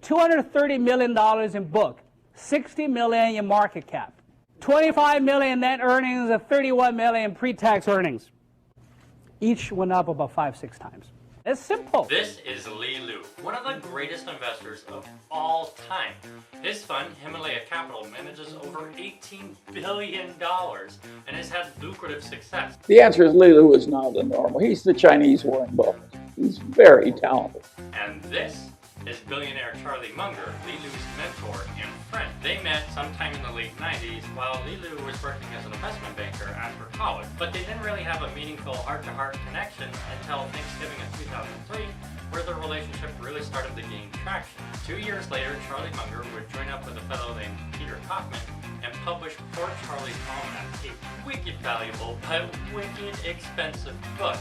$230 million in book, $60 million in market cap, $25 million net earnings, and $31 million pre-tax earnings. Each went up about 5-6 times. It's simple. This is Liu Liu, one of the greatest investors of all time. His fund, Himalaya Capital, manages over $18 billion and has had lucrative success. The answer is Liu Liu is not the normal. He's the Chinese Warren Buffett. He's very talented. And this is billionaire Charlie Munger, Liu Liu's mentor and friend. They met sometime in the late 90s while Liu Liu was working as an investment banker after college. But they didn't really have a meaningful heart-to-heart connection until Thanksgiving of 2003, where their relationship really started to gain traction. 2 years later, Charlie Munger would join up with a fellow named Peter Kaufman and publish Poor Charlie's Almanack, a wicked valuable but wicked expensive book.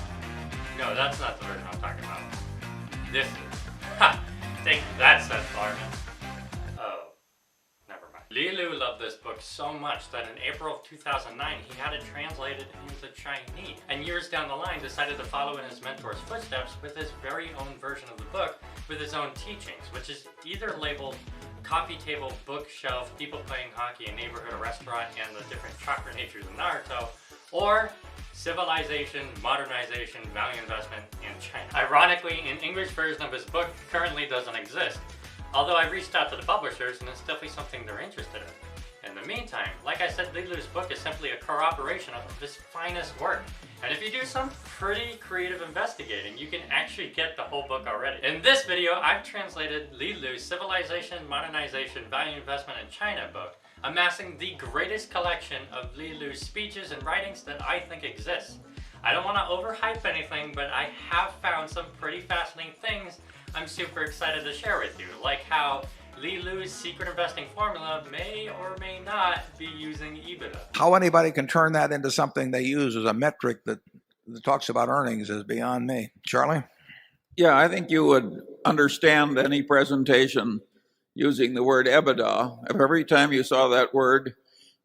No, that's not the version I'm talking about. This is. Ha! Take that, said Barnum. Oh, never mind. Liu Liu loved this book so much that in April of 2009, he had it translated into Chinese. And years down the line, decided to follow in his mentor's footsteps with his very own version of the book with his own teachings, which is either labeled coffee table, bookshelf, people playing hockey, a neighborhood, a restaurant, and the different chakra natures of Naruto, or Civilization, Modernization, Value Investment, and China. Ironically, an English version of his book currently doesn't exist, although I've reached out to the publishers and it's definitely something they're interested in. In the meantime, like I said, Liu Liu's book is simply a corroboration of his finest work. And if you do some pretty creative investigating, you can actually get the whole book already. In this video, I've translated Liu Liu's Civilization, Modernization, Value Investment, and China book, amassing the greatest collection of Liu Liu's speeches and writings that I think exists. I don't want to overhype anything, but I have found some pretty fascinating things I'm super excited to share with you, like how Liu Liu's secret investing formula may or may not be using EBITDA. How anybody can turn that into something they use as a metric that talks about earnings is beyond me. Charlie? Yeah, I think you would understand any presentation using the word EBITDA if every time you saw that word,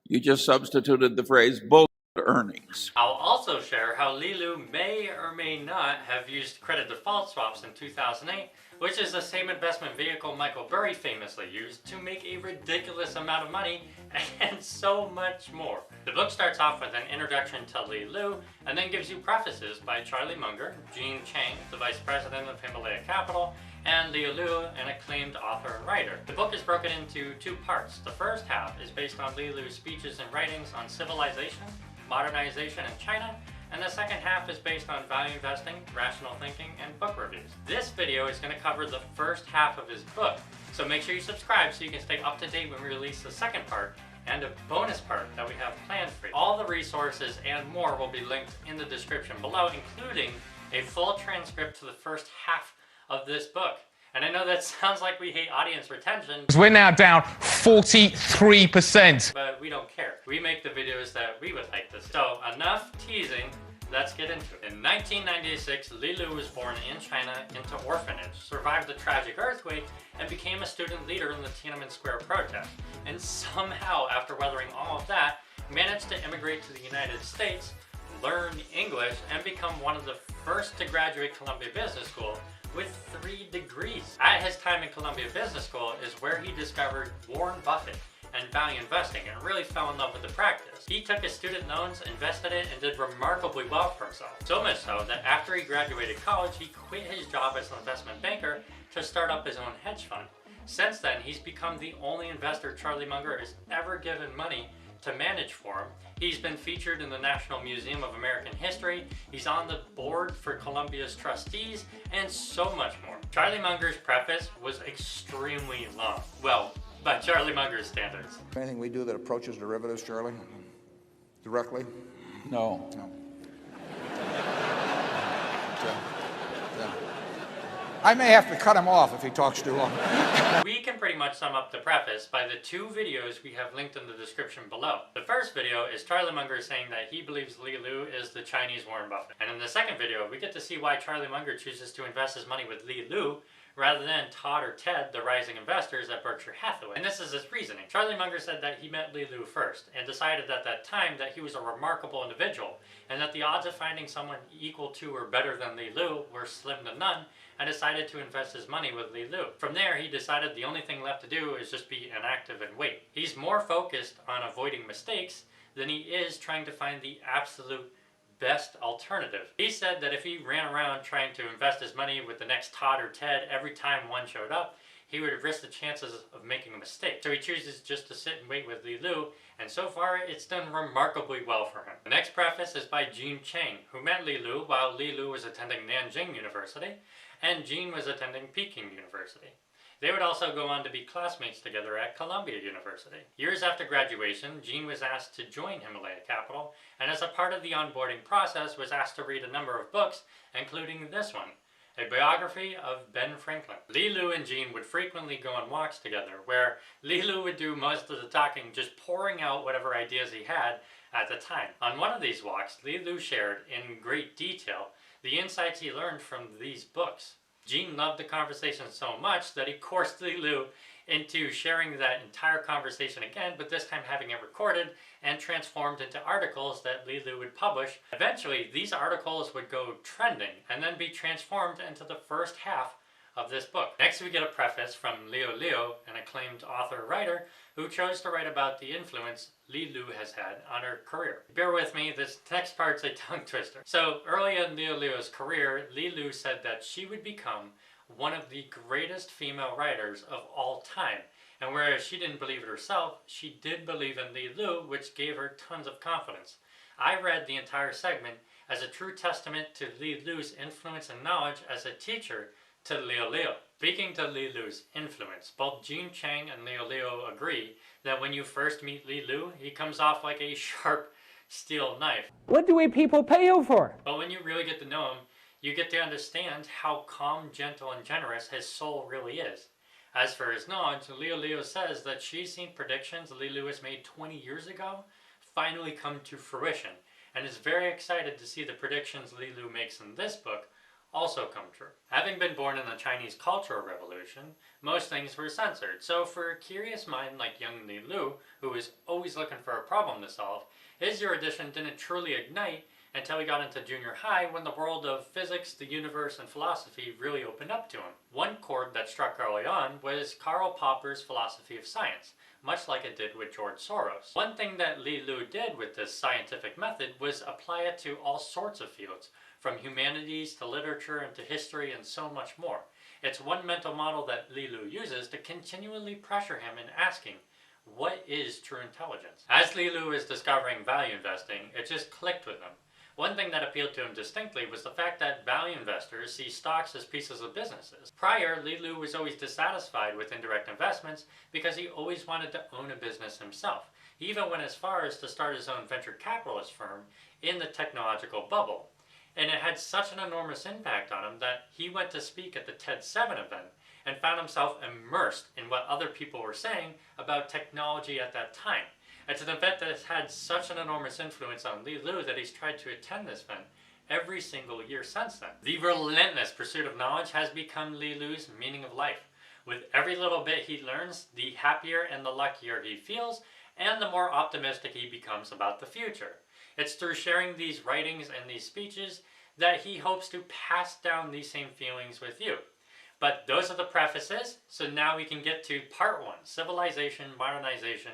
you just substituted the phrase bull earnings. I'll also share how Liu Liu may or may not have used credit default swaps in 2008, which is the same investment vehicle Michael Burry famously used to make a ridiculous amount of money, and so much more. The book starts off with an introduction to Liu Liu, and then gives you prefaces by Charlie Munger, Chang, the vice president of Himalaya Capital, and Liu Liu, an acclaimed author and writer. The book is broken into two parts. The first half is based on Liu Liu's speeches and writings on civilization, modernization, and China, and the second half is based on value investing, rational thinking, and book reviews. This video is going to cover the first half of his book, so make sure you subscribe so you can stay up to date when we release the second part and a bonus part that we have planned for you. All the resources and more will be linked in the description below, including a full transcript to the first half of this book. And I know that sounds like we hate audience retention. We're now down 43%. But we don't care. We make the videos that we would like to see. So enough teasing, let's get into it. In 1996, Liu Liu was born in China into orphanage, survived the tragic earthquake, and became a student leader in the Tiananmen Square protest. And somehow, after weathering all of that, managed to immigrate to the United States, learn English, and become one of the first to graduate Columbia Business School with 3 degrees. At his time in Columbia Business School is where he discovered Warren Buffett and value investing and really fell in love with the practice. He took his student loans, invested it, and did remarkably well for himself. So much so that after he graduated college, he quit his job as an investment banker to start up his own hedge fund. Since then, he's become the only investor Charlie Munger has ever given money to manage for him. He's been featured in the National Museum of American History, he's on the board for Columbia's trustees, and so much more. Charlie Munger's preface was extremely long. Well, by Charlie Munger's standards. Anything we do that approaches derivatives, Charlie? Directly? No. No. I may have to cut him off if he talks too long. We can pretty much sum up the preface by the 2 videos we have linked in the description below. The first video is Charlie Munger saying that he believes Liu Liu is the Chinese Warren Buffett. And in the second video, we get to see why Charlie Munger chooses to invest his money with Liu Liu rather than Todd or Ted, the rising investors at Berkshire Hathaway. And this is his reasoning. Charlie Munger said that he met Liu Liu first and decided at that time that he was a remarkable individual and that the odds of finding someone equal to or better than Liu Liu were slim to none, and decided to invest his money with Li Lu. From there, he decided the only thing left to do is just be inactive and wait. He's more focused on avoiding mistakes than he is trying to find the absolute best alternative. He said that if he ran around trying to invest his money with the next Todd or Ted every time one showed up, he would risk the chances of making a mistake. So he chooses just to sit and wait with Li Lu, and so far it's done remarkably well for him. The next preface is by Chang, who met Li Lu while Li Lu was attending Nanjing University, and Jean was attending Peking University. They would also go on to be classmates together at Columbia University. Years after graduation, Jean was asked to join Himalaya Capital, and as a part of the onboarding process was asked to read a number of books, including this one, a biography of Ben Franklin. Li Lu and Jean would frequently go on walks together, where Li Lu would do most of the talking, just pouring out whatever ideas he had at the time. On one of these walks, Li Lu shared in great detail the insights he learned from these books. Jean loved the conversation so much that he coerced Li Lu into sharing that entire conversation again, but this time having it recorded and transformed into articles that Li Lu would publish. Eventually, these articles would go trending and then be transformed into the first half of this book. Next, we get a preface from Liu Liu, an acclaimed author-writer who chose to write about the influence Li Lu has had on her career. Bear with me, this next part's a tongue twister. So early in Liu Liu's career, Li Lu said that she would become one of the greatest female writers of all time. And whereas she didn't believe it herself, she did believe in Li Lu, which gave her tons of confidence. I read the entire segment as a true testament to Li Lu's influence and knowledge as a teacher to Liu Liu. Speaking to Li Lu's influence, both Chang and Liu Liu agree that when you first meet Li Lu, he comes off like a sharp steel knife. What do we people pay you for? But when you really get to know him, you get to understand how calm, gentle, and generous his soul really is. As for his knowledge, Liu Liu says that she's seen predictions Li Lu has made 20 years ago finally come to fruition, and is very excited to see the predictions Li Lu makes in this book also come true. Having been born in the Chinese Cultural Revolution, most things were censored, so for a curious mind like young Li Lu, who was always looking for a problem to solve, his erudition didn't truly ignite until he got into junior high, when the world of physics, the universe, and philosophy really opened up to him. One chord that struck early on was Karl Popper's philosophy of science, much like it did with George Soros. One thing that Li Lu did with this scientific method was apply it to all sorts of fields, from humanities to literature and to history and so much more. It's one mental model that Li Lu uses to continually pressure him in asking, what is true intelligence? As Li Lu is discovering value investing, it just clicked with him. One thing that appealed to him distinctly was the fact that value investors see stocks as pieces of businesses. Prior, Li Lu was always dissatisfied with indirect investments because he always wanted to own a business himself. He even went as far as to start his own venture capitalist firm in the technological bubble. And it had such an enormous impact on him that he went to speak at the TED7 event and found himself immersed in what other people were saying about technology at that time. It's an event that has had such an enormous influence on Li Lu that he's tried to attend this event every single year since then. The relentless pursuit of knowledge has become Li Lu's meaning of life. With every little bit he learns, the happier and the luckier he feels, and the more optimistic he becomes about the future. It's through sharing these writings and these speeches that he hopes to pass down these same feelings with you. But those are the prefaces, so now we can get to part one, civilization, modernization,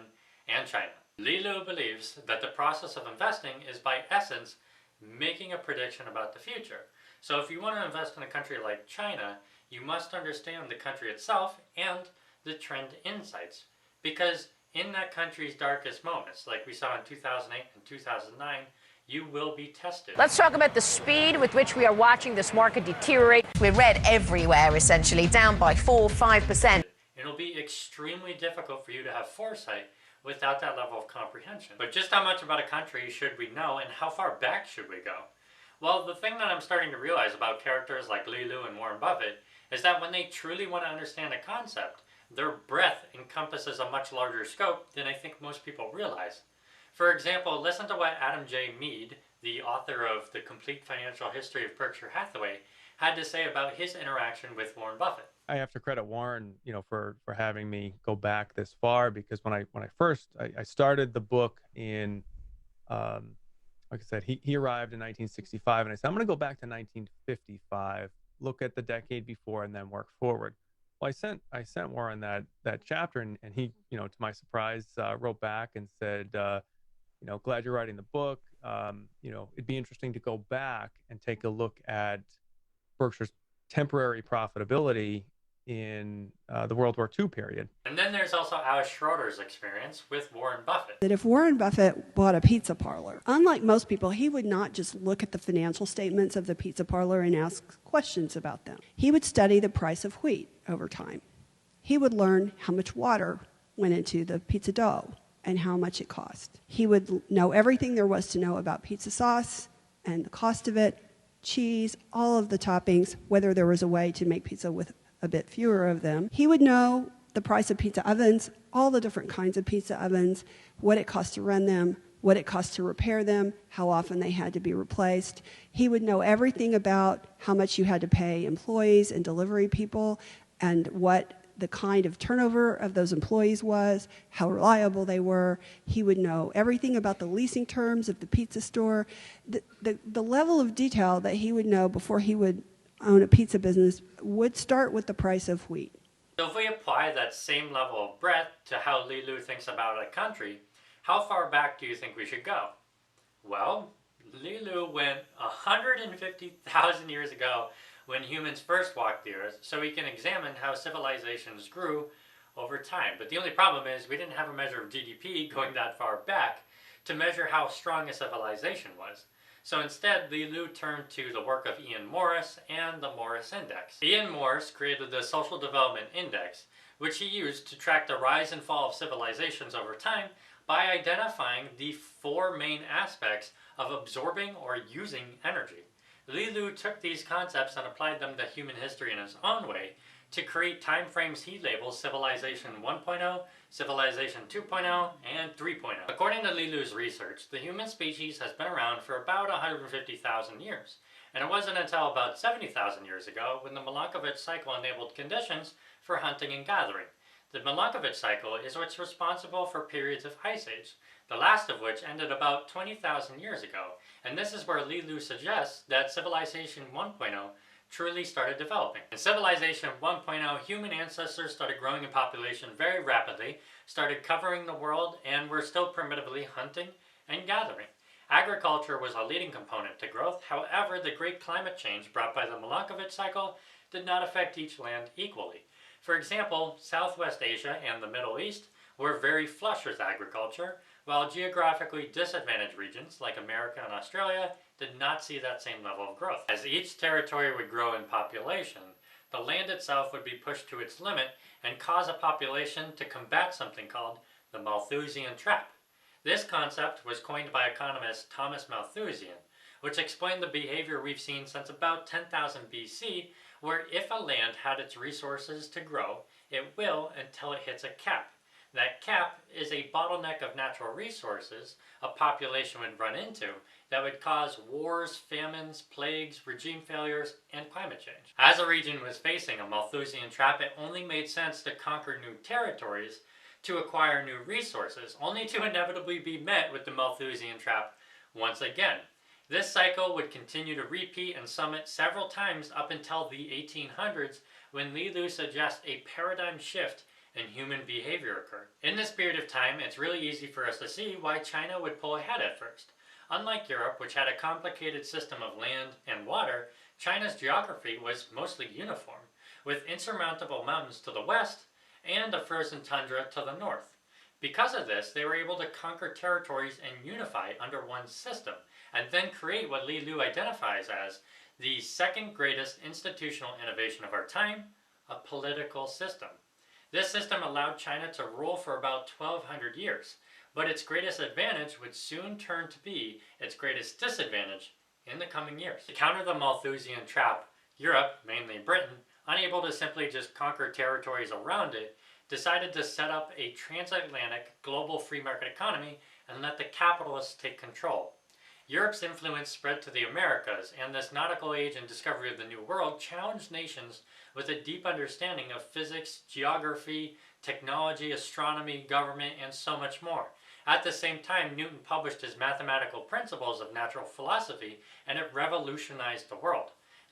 and China. Li Lu believes that the process of investing is by essence making a prediction about the future. So if you want to invest in a country like China, you must understand the country itself and the trend insights. Because in that country's darkest moments, like we saw in 2008 and 2009, you will be tested. Let's talk about the speed with which we are watching this market deteriorate. We're red everywhere, essentially, down by 4-5%. It'll be extremely difficult for you to have foresight without that level of comprehension. But just how much about a country should we know, and how far back should we go? Well, the thing that I'm starting to realize about characters like Liu Liu and Warren Buffett is that when they truly want to understand a concept, their breadth encompasses a much larger scope than I think most people realize. For example, listen to what Adam J. Mead, the author of The Complete Financial History of Berkshire Hathaway, had to say about his interaction with Warren Buffett. I have to credit Warren, for having me go back this far, because when I first started the book in, like I said, he arrived in 1965, and I said, I'm going to go back to 1955, look at the decade before and then work forward. Well, I sent Warren that chapter, and he, to my surprise, wrote back and said, glad you're writing the book. It'd be interesting to go back and take a look at Berkshire's temporary profitability in the World War II period. And then there's also Alice Schroeder's experience with Warren Buffett. That if Warren Buffett bought a pizza parlor, unlike most people, he would not just look at the financial statements of the pizza parlor and ask questions about them. He would study the price of wheat over time. He would learn how much water went into the pizza dough and how much it cost. He would know everything there was to know about pizza sauce and the cost of it, cheese, all of the toppings, whether there was a way to make pizza with a bit fewer of them. He would know the price of pizza ovens, all the different kinds of pizza ovens, what it cost to run them, what it cost to repair them, how often they had to be replaced. He would know everything about how much you had to pay employees and delivery people and what the kind of turnover of those employees was, how reliable they were. He would know everything about the leasing terms of the pizza store. The level of detail that he would know before he would own a pizza business would start with the price of wheat. So if we apply that same level of breadth to how Liu Liu thinks about a country, how far back do you think we should go? Well, Liu Liu went 150,000 years ago when humans first walked the earth, so we can examine how civilizations grew over time. But the only problem is we didn't have a measure of GDP going that far back to measure how strong a civilization was. So instead, Liu Liu turned to the work of Ian Morris and the Morris Index. Ian Morris created the Social Development Index, which he used to track the rise and fall of civilizations over time by identifying the 4 main aspects of absorbing or using energy. Liu Liu took these concepts and applied them to human history in his own way to create time frames he labels Civilization 1.0, Civilization 2.0, and 3.0. According to Liu Liu's research, the human species has been around for about 150,000 years, and it wasn't until about 70,000 years ago when the Milankovitch cycle enabled conditions for hunting and gathering. The Milankovitch cycle is what's responsible for periods of ice age, the last of which ended about 20,000 years ago, and this is where Liu Liu suggests that Civilization 1.0 truly started developing. In Civilization 1.0, human ancestors started growing in population very rapidly, started covering the world, and were still primitively hunting and gathering. Agriculture was a leading component to growth. However, the great climate change brought by the Milankovitch cycle did not affect each land equally. For example, Southwest Asia and the Middle East were very flush with agriculture, while geographically disadvantaged regions like America and Australia did not see that same level of growth. As each territory would grow in population, the land itself would be pushed to its limit and cause a population to combat something called the Malthusian Trap. This concept was coined by economist Thomas Malthusian, which explained the behavior we've seen since about 10,000 BC, where if a land had its resources to grow, it will until it hits a cap. That cap is a bottleneck of natural resources a population would run into that would cause wars, famines, plagues, regime failures, and climate change. As a region was facing a Malthusian trap, it only made sense to conquer new territories to acquire new resources, only to inevitably be met with the Malthusian trap once again. This cycle would continue to repeat and summit several times up until the 1800s, when Liu Liu suggests a paradigm shift in human behavior occurred. In this period of time, it's really easy for us to see why China would pull ahead at first. Unlike Europe, which had a complicated system of land and water, China's geography was mostly uniform, with insurmountable mountains to the west and a frozen tundra to the north. Because of this, they were able to conquer territories and unify under one system, and then create what Liu Liu identifies as the second greatest institutional innovation of our time, a political system. This system allowed China to rule for about 1,200 years, but its greatest advantage would soon turn to be its greatest disadvantage in the coming years. To counter the Malthusian trap, Europe, mainly Britain, unable to simply just conquer territories around it, decided to set up a transatlantic global free market economy and let the capitalists take control. Europe's influence spread to the Americas, and this nautical age and discovery of the New World challenged nations with a deep understanding of physics, geography, technology, astronomy, government, and so much more. At the same time, Newton published his mathematical principles of natural philosophy, and it revolutionized the world.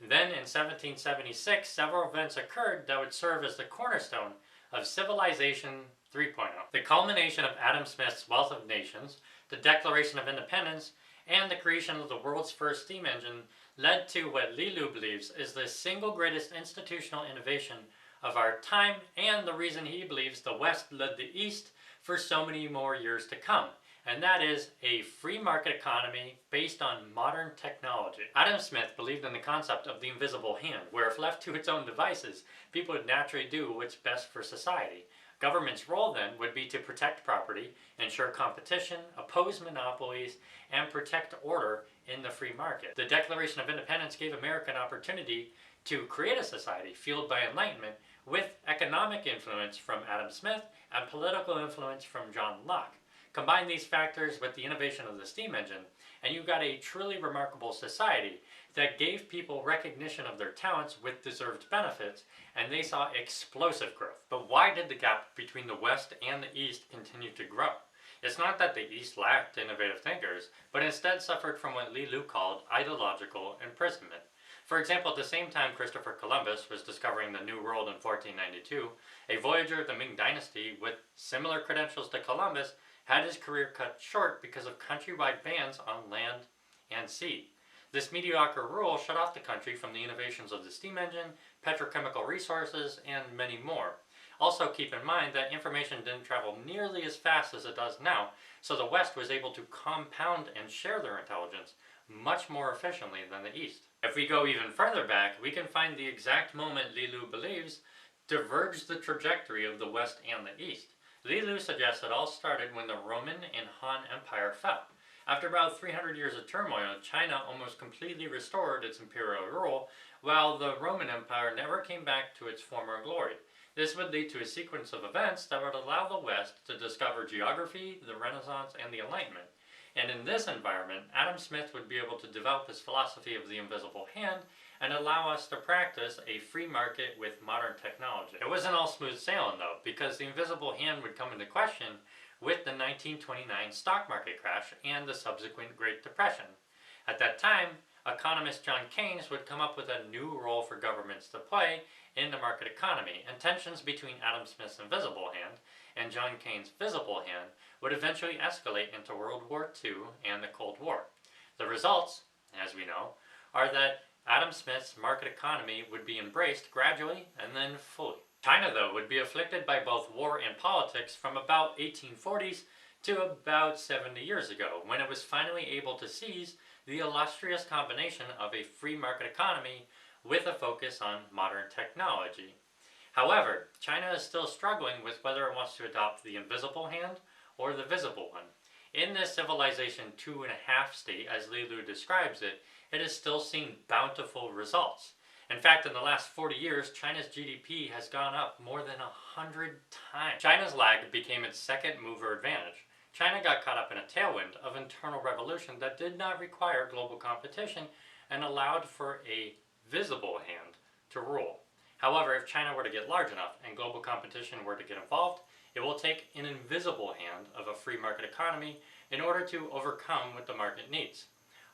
Then in 1776, several events occurred that would serve as the cornerstone of Civilization 3.0. The culmination of Adam Smith's Wealth of Nations, the Declaration of Independence, and the creation of the world's first steam engine led to what Liu Liu believes is the single greatest institutional innovation of our time, and the reason he believes the West led the East for so many more years to come. And that is a free market economy based on modern technology. Adam Smith believed in the concept of the invisible hand, where if left to its own devices, people would naturally do what's best for society. Government's role then would be to protect property, ensure competition, oppose monopolies, and protect order in the free market. The Declaration of Independence gave America an opportunity to create a society fueled by enlightenment with economic influence from Adam Smith and political influence from John Locke. Combine these factors with the innovation of the steam engine, and you got a truly remarkable society that gave people recognition of their talents with deserved benefits, and they saw explosive growth. But why did the gap between the West and the East continue to grow? It's not that the East lacked innovative thinkers, but instead suffered from what Liu Liu called ideological imprisonment. For example, at the same time Christopher Columbus was discovering the New World in 1492, a voyager of the Ming Dynasty with similar credentials to Columbus had his career cut short because of countrywide bans on land and sea. This mediocre rule shut off the country from the innovations of the steam engine, petrochemical resources, and many more. Also keep in mind that information didn't travel nearly as fast as it does now, so the West was able to compound and share their intelligence much more efficiently than the East. If we go even further back, we can find the exact moment Liu Liu believes diverged the trajectory of the West and the East. Liu Liu suggests it all started when the Roman and Han Empire fell. After about 300 years of turmoil, China almost completely restored its imperial rule, while the Roman Empire never came back to its former glory. This would lead to a sequence of events that would allow the West to discover geography, the Renaissance, and the Enlightenment. And in this environment, Adam Smith would be able to develop his philosophy of the invisible hand and allow us to practice a free market with modern technology. It wasn't all smooth sailing though, because the invisible hand would come into question with the 1929 stock market crash and the subsequent Great Depression. At that time, economist John Keynes would come up with a new role for governments to play in the market economy, and tensions between Adam Smith's invisible hand and John Keynes' visible hand would eventually escalate into World War II and the Cold War. The results, as we know, are that Adam Smith's market economy would be embraced gradually and then fully. China, though, would be afflicted by both war and politics from about 1840s to about 70 years ago, when it was finally able to seize the illustrious combination of a free market economy with a focus on modern technology. However, China is still struggling with whether it wants to adopt the invisible hand or the visible one. In this civilization 2.5 state, as Liu Liu describes it, it is still seeing bountiful results. In fact, in the last 40 years, China's GDP has gone up more than 100 times. China's lag became its second mover advantage. China got caught up in a tailwind of internal revolution that did not require global competition and allowed for a visible hand to rule. However, if China were to get large enough and global competition were to get involved, it will take an invisible hand of a free market economy in order to overcome what the market needs.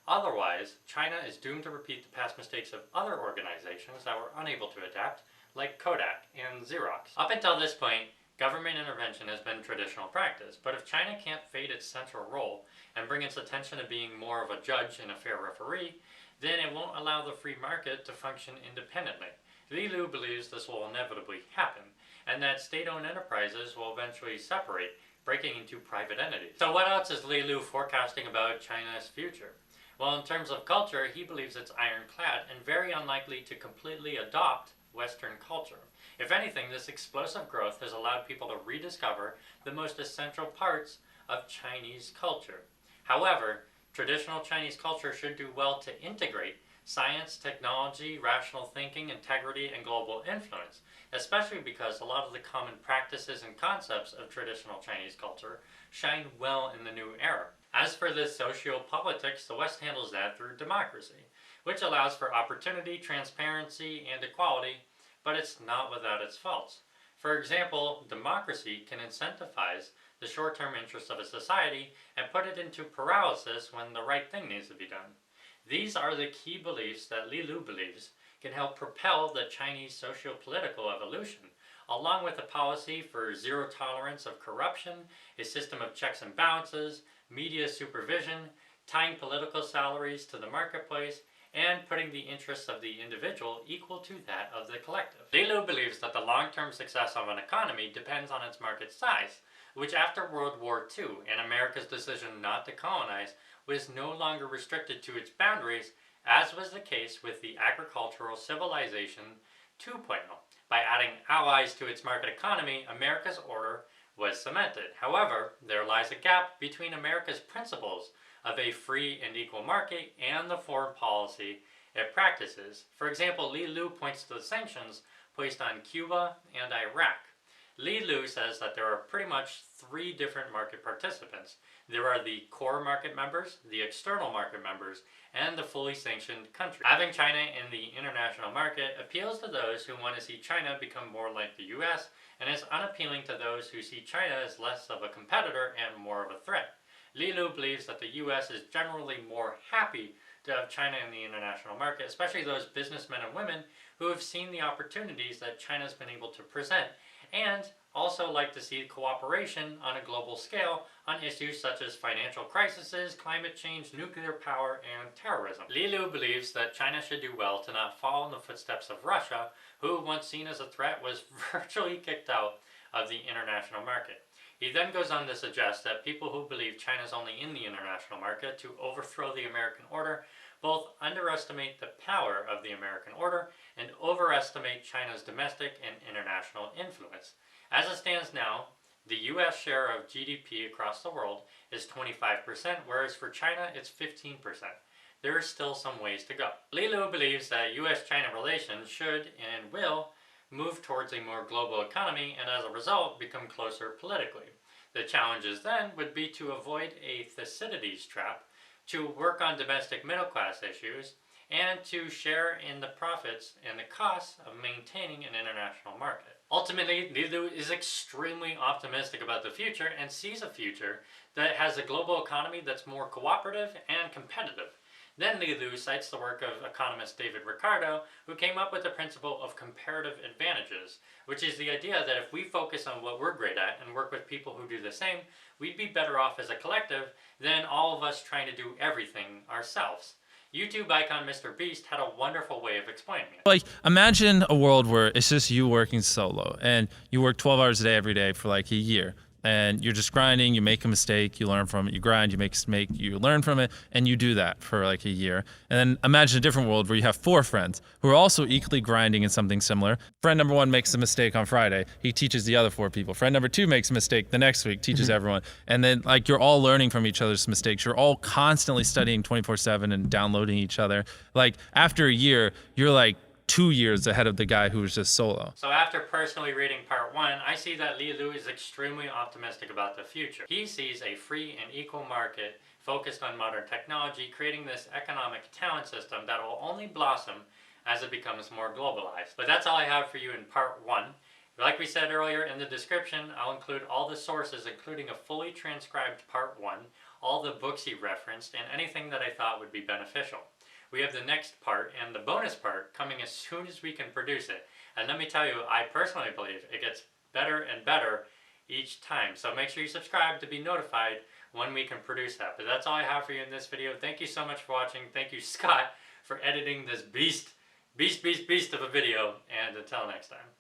Otherwise, China is doomed to repeat the past mistakes of other organizations that were unable to adapt, like Kodak and Xerox. Up until this point, government intervention has been traditional practice, but if China can't fade its central role and bring its attention to being more of a judge and a fair referee, then it won't allow the free market to function independently. Liu Liu believes this will inevitably happen, and that state-owned enterprises will eventually separate, breaking into private entities. So what else is Liu Liu forecasting about China's future? Well, in terms of culture, he believes it's ironclad and very unlikely to completely adopt Western culture. If anything, this explosive growth has allowed people to rediscover the most essential parts of Chinese culture. However, traditional Chinese culture should do well to integrate science, technology, rational thinking, integrity, and global influence, especially because a lot of the common practices and concepts of traditional Chinese culture shine well in the new era. As for the sociopolitics, the West handles that through democracy, which allows for opportunity, transparency, and equality, but it's not without its faults. For example, democracy can incentivize the short-term interests of a society and put it into paralysis when the right thing needs to be done. These are the key beliefs that Liu Liu believes can help propel the Chinese socio-political evolution, along with a policy for zero tolerance of corruption, a system of checks and balances, media supervision, tying political salaries to the marketplace, and putting the interests of the individual equal to that of the collective. Liu Liu believes that the long-term success of an economy depends on its market size, which after World War II and America's decision not to colonize was no longer restricted to its boundaries, as was the case with the agricultural civilization 2.0. By adding allies to its market economy, America's order was cemented. However, there lies a gap between America's principles of a free and equal market and the foreign policy it practices. For example, Liu Liu points to the sanctions placed on Cuba and Iraq. Liu Liu says that there are pretty much three different market participants. There are the core market members, the external market members, and the fully sanctioned countries. Having China in the international market appeals to those who want to see China become more like the US, and is unappealing to those who see China as less of a competitor and more of a threat. Liu Liu believes that the US is generally more happy to have China in the international market, especially those businessmen and women who have seen the opportunities that China's been able to present, and also like to see cooperation on a global scale on issues such as financial crises, climate change, nuclear power, and terrorism. Liu Liu believes that China should do well to not follow in the footsteps of Russia, who, once seen as a threat, was virtually kicked out of the international market. He then goes on to suggest that people who believe China is only in the international market to overthrow the American order both underestimate the power of the American order and overestimate China's domestic and international influence. As it stands now, the US share of GDP across the world is 25%, whereas for China it's 15%. There is still some ways to go. Liu Liu believes that US-China relations should and will move towards a more global economy and as a result become closer politically. The challenges then would be to avoid a Thucydides trap, to work on domestic middle class issues, and to share in the profits and the costs of maintaining an international market. Ultimately, Liu Liu is extremely optimistic about the future and sees a future that has a global economy that's more cooperative and competitive. Then Liu Liu cites the work of economist David Ricardo, who came up with the principle of comparative advantages, which is the idea that if we focus on what we're great at and work with people who do the same, we'd be better off as a collective than all of us trying to do everything ourselves. YouTube icon MrBeast had a wonderful way of explaining it. Like, imagine a world where it's just you working solo, and you work 12 hours a day every day for like a year. And you're just grinding, you make a mistake, you learn from it, you grind, you make a mistake, you learn from it, and you do that for like a year. And then imagine a different world where you have 4 friends who are also equally grinding in something similar. Friend number 1 makes a mistake on Friday, he teaches the other 4 people. Friend number 2 makes a mistake the next week, teaches everyone. And then like you're all learning from each other's mistakes. You're all constantly studying 24/7 and downloading each other. Like after a year, you're like 2 years ahead of the guy who was just solo. So after personally reading part 1, I see that Liu Liu is extremely optimistic about the future. He sees a free and equal market focused on modern technology, creating this economic talent system that will only blossom as it becomes more globalized. But that's all I have for you in part 1. Like we said earlier, in the description, I'll include all the sources, including a fully transcribed part 1, all the books he referenced, and anything that I thought would be beneficial. We have the next part and the bonus part coming as soon as we can produce it. And let me tell you, I personally believe it gets better and better each time. So make sure you subscribe to be notified when we can produce that. But that's all I have for you in this video. Thank you so much for watching. Thank you, Scott, for editing this beast of a video. And until next time.